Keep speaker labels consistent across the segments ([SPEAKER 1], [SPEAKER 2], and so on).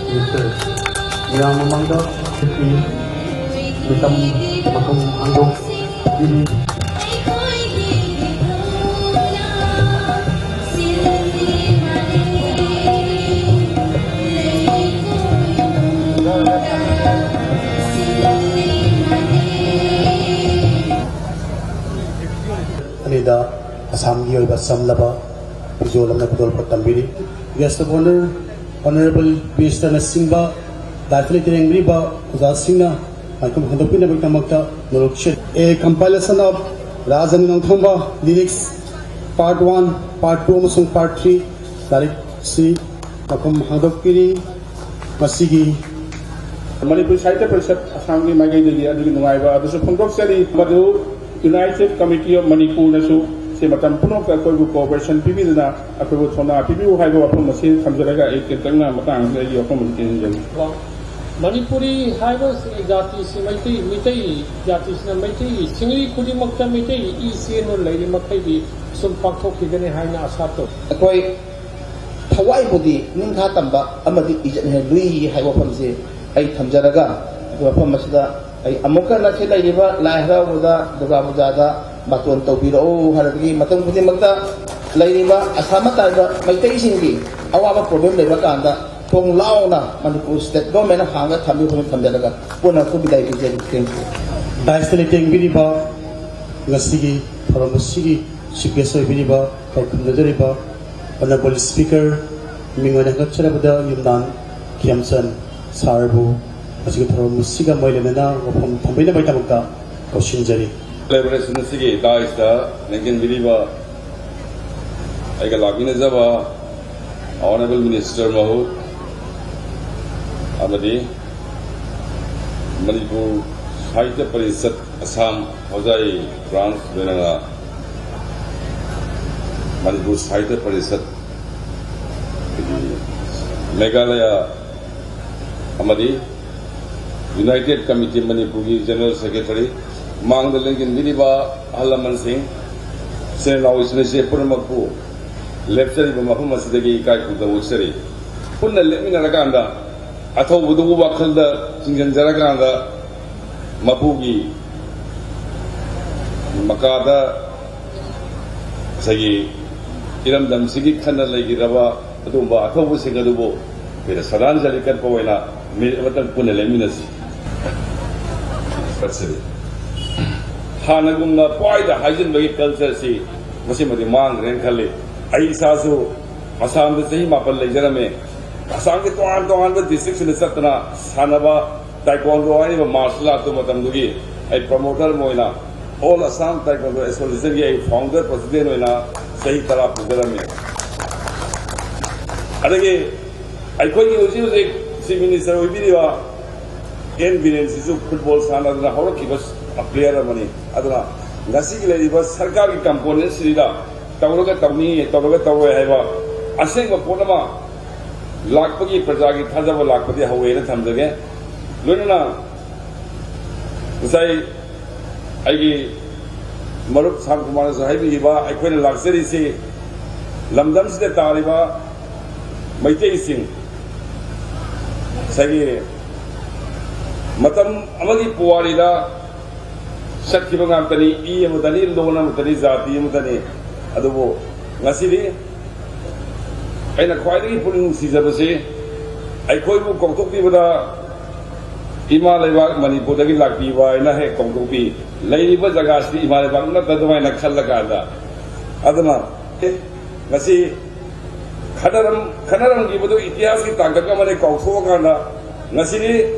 [SPEAKER 1] Mr. Yang memangga hitam makum angguk ini Anida Assam gi oiba samlaba bijolam na pidol patambiri guest of honor Honorable Minister Nasingba Daifli Tirengriba Uza Singna Maikum Handopina Bikamakta Nurukshit a compilation of Rajan Nongthamba lyrics part 1 part 2 amasung part 3 Tarik si Makum Handopiri Masigi
[SPEAKER 2] Manipur Sahitya Parishad Assam ki magai dili adu nungaiba adu phongdok sari madu United Committee of Manipur nasu se matam puno ka koi cooperation pibi na akoi thona pibi hai go apun masi khamjaraga ek tangna matang de yo kom tin jeng
[SPEAKER 3] Manipuri haiba jati si mitai jati sina mitai singri khudi makta mitai I no leiri makai bi sum pakthok hidane haina asato
[SPEAKER 4] akoi thawai budi ningkha tamba amadi ijan he lui hai wa phamse ai thamjaraga wa pham masida ai amuka na se leiriba laihra buda duga bujada Baton Taubiro Haragi Matang Pudi Magda Lairiba Asamata Maitai Singi Awa problem Leva Kanda Tong Launa Manipur State Government Hanga Tamu Tamdaraga Puna Kubidai Thank you.
[SPEAKER 1] Daistilating Biriba Nasigi Paramasigi Shikesa Biriba Kalkundariba Honorable Speaker Mingona Kacharabada Yundan Kiamsan Sarbu Asigi Paramusiga Moilemena from Tambina Baitamaka Koshinjari
[SPEAKER 5] Celebration sige daista nengin biriba aiga lagina jaba honorable minister mahu amadi Manipur Sahitya Parishad Assam Hojai branch benanga Manipur Sahitya Parishad Meghalaya amadi United Committee Manipur General Secretary Mang the link in Diliba Halaman Singh, Sen Lawisnese Purmaku, Lepsari Mahumasidagi Kaiku the Wusseri. Puna Lemina Raganda, Ato Wudu Wakalda, Singanjaraganda, Mapugi, Makada, Sagi, Iram Dam Sigi Kana Lagi Rava, Atumba, Ato Wusingadubo, with a Saranjali Karpoena, Milvatan Puna Leminas. That's it. Hanagumna Poida Hajin Bagi culture si Masimadi Mang Renkali Aisasu Assam the same Mapal Jerame Assam the Tuan with districts in the Satana Sanaba Taekwondo and martial art to Matandugi a promoter Moina all Assam Taekwondo Association a founder president in a Sahitara Pudarame Adage I quite use a minister of video and football Sana Horoki a player of money. Adana Nasi was Sarkari components, Sida, Tauroga Tawni, Tauroga Tawa, Asing of Ponama, Lakpagi, Prajagi, Tazava Lakpati, Hawaii, and Tamzage, Lunana, Say, Igi Maruk Sankumanas, Habiba, I quit a luxury say, Lamdams de Tariba, my tasting. Say, Matam Amadi Puarida. Sakti Bangantani, E. Mutani, Lona Mutani, Zati Mutani, Adobo, Nasiri, and acquiring pulling Caesar, I call you Kotopi with a Imaleva, Manipuragi Lakiva, and a heck Kotopi, Lady Bazagasti, Imaleva, not the one like Salagada. Adana, Nasi Kanaram Gibu, Itiasi, Tankakamane, Kofogana, Nasiri,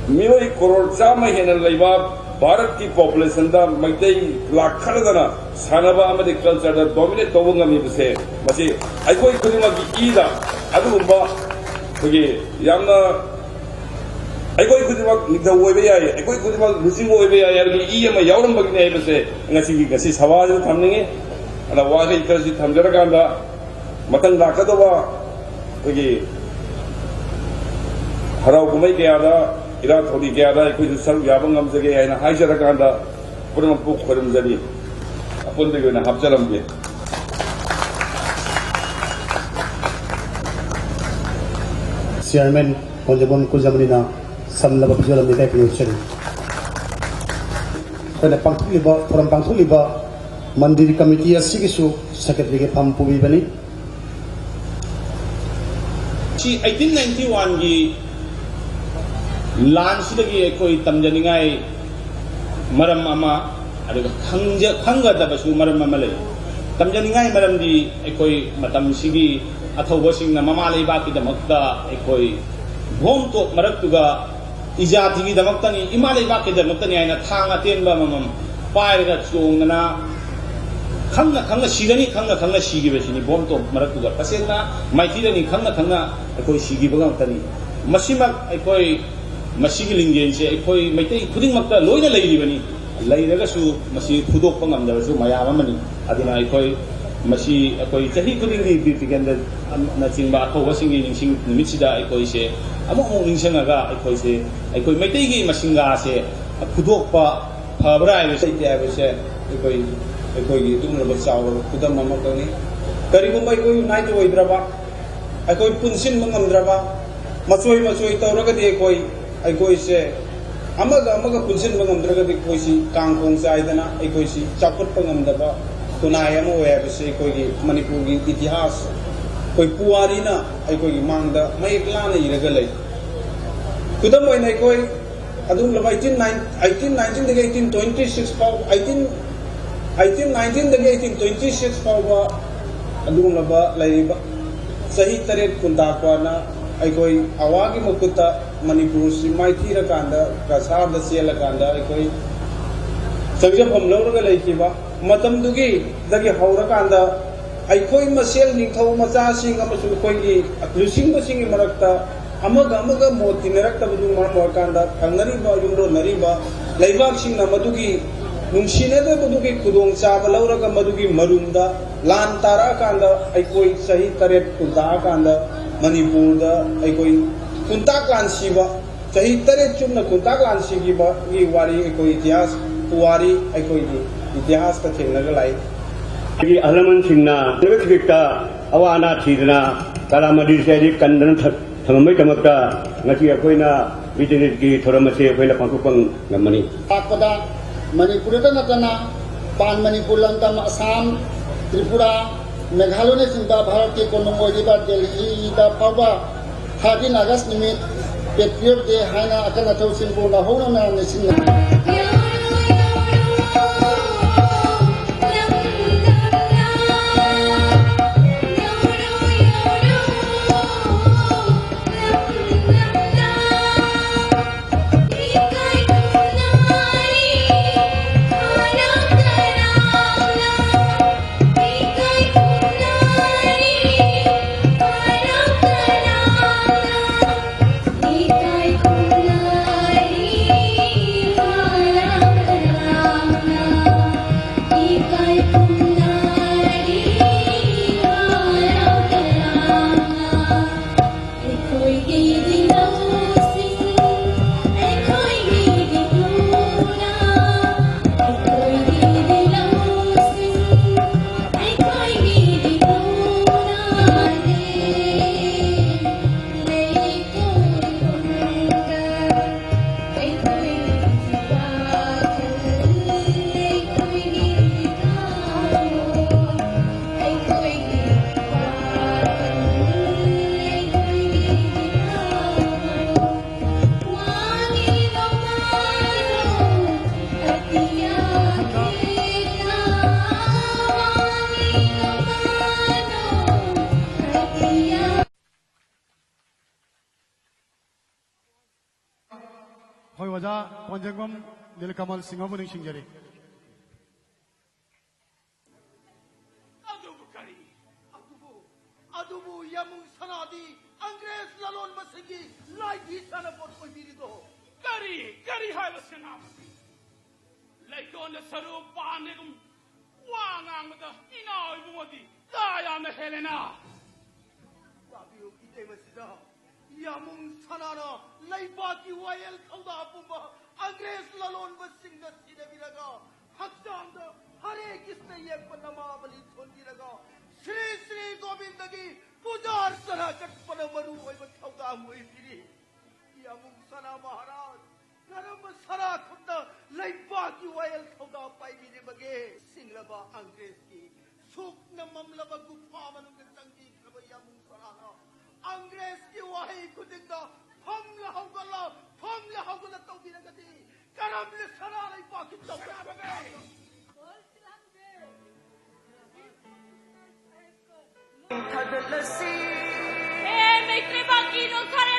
[SPEAKER 5] Milo Korosama, and Leva. Bharat ki population da Maitai Lakharadana Sanaba Amadi culture da dominate Tobungami se Masi Aiko Kurima ki Ida Adumba Yamna Aiko Kurima Nita Webea, Aiko Kurima Lusingo Webea, Yama Yauram Bagine se Nasi Savaz Tamini and a Wadi Kasi Tamjaraganda Matan Lakadova Harau Kumai Gada. Ira Thodi Gada, could serve Yabangam Zagay and Hajarakanda, put him a book for him Zadi. Upon the Habjalam.
[SPEAKER 1] Chairman पंजाबन कुलजमनीना समलबा बिजोलम निकाय पियोचरी पहले पांथुलिबा theorem पांथुलिबा मंदिर committee असिगिसु secretary के फम पुबी बनी
[SPEAKER 6] 1891 की लानसिदगी कोई तमजनिंगाई मरम अमा अदुगा खंगदबसु मरम अमा लई तमजनिंगाई मरम दी कोई मतम सिगी अथौबसिंग ममा लेबा की दमकता कोई भोम तो मरक्तुगा इजाति की दमकतनी इमा लेबा की दमकतनी आइना थांगा तेनबा ममम पायरगा चोंगना खंग सिगनी खंग सिगिबसिनी भोम तो मरक्तुगा तसेना माइतीदनी खंग कोई सिगिबगतनी मसिमक कोई मसीगी लिंगेन से कोई मैतै खुदिंगमक्ता लोइना लैरिबनी लैरगसु मसी फुदोकपा ngamdabsu mayam amani aduna कोई मसी कोई चाही खुदिंगी बिपिगेंद ना चिंबा अथौबसिंगी निंसिंग निमितसिदा कोई से अमुक निंसंगागा कोई से कोई मैतैगी मसिंगा से फुदोकपा फबरा है से कोई तुमरब चाव खुदम अमकनी करिगुंबा कोई नाइट ओइद्रबा कोई पुनसिन मंगमद्रबा मचोई तौरगदि कोई से पुनसिन मंगमद्रगदि कोई सी कांगकोंग चाइदना कोई सी चापुट मंगमदबा तुनाय अम ओयबसे कोई मणिपुर की इतिहास कोई पुवारी ना कोई मांगदा मयक लाना इरग लई खुदम ओइना कोई अदुम लब 1819 दगे 1826 पाव 1819 दगे 1826 पाव अदुम लब लैबा सही तरे कुंदाकवाना कोई अवागी मुकुता मणिपुर से माइथी रकांदा प्रसाद सेल कांदा कोई संजफम लौरगा लैखिबा मतम दुगी दगी हौरकांदा कोई मसेल निथौ मचासिंग अमसु कोई लुसिंग बसिंग मरक्ता अमगा मोतिनरक्तबदु मरकांदा खंगरिबा युमरो नरिबा लैबाकसिंग मदुगी नुंसिनदबदुगी खुदोंग चाबा लौरगा मदुगी मरुंदा लान तारा कांदा कोई सही तरेट कुदा कांदा मणिपुर कोई कुंताक लानसीबा सही तरेट चुमना कुंताक लानसीबा की वारी कोई इतिहास पुवारी कोई इतिहास का थेंगनगा लाई
[SPEAKER 7] की अहलमन सिंहना नगरविक्ता अवाना थीदना कालामदी से कंदन थममै तमक्ता ngasi akoina business की थोरम से अखोइना पांथोकपं ngमनी
[SPEAKER 8] ताकपदा मणिपुर नतना पान मणिपुर लंदन असम त्रिपुरा मेघालय ने चिंता भारत के कोनम ओइबा दिल्ली दा फाबा 13 अगस्त निमित पेट्रियट डे हाइना अकना थौसिनबो ना होना निसिना
[SPEAKER 9] वजा पंजगम नीलकमल सिंह सिंजरी
[SPEAKER 10] यमुंग सनादी अंग्रेज ललोन मसगी लाइदी सनपोट को बिरिदो करी है सेनापति लैकोन स्वरूप पाने गुम वांगांगदा इना इबुमदी दाया न हेलेना बाबियो किते मसिदा यमुंग सनाना लैबाकी वायल खौदा पुबा अंग्रेज ललोन मसिंग नसीदे बिरगा हक्तांद हरे किसने ये पन्नमा बलि थोंदी लगा श्री श्री गोविंद की पुजार सरा कटपन मरु होय बथौदा होय फिरी यामुंग सना महाराज धर्म सरा खुद लैबा की वायल थौदा पाइबिने बगे सिंगलबा अंग्रेज की सुख न ममलबा गुफा मनुंग तंगी खब यामुंग सरा अंग्रेज की वाही खुदिंदा हम लहौगला तौबिरगदी करम ले सरा लैबा की तौबा बगे
[SPEAKER 11] May tribakino sa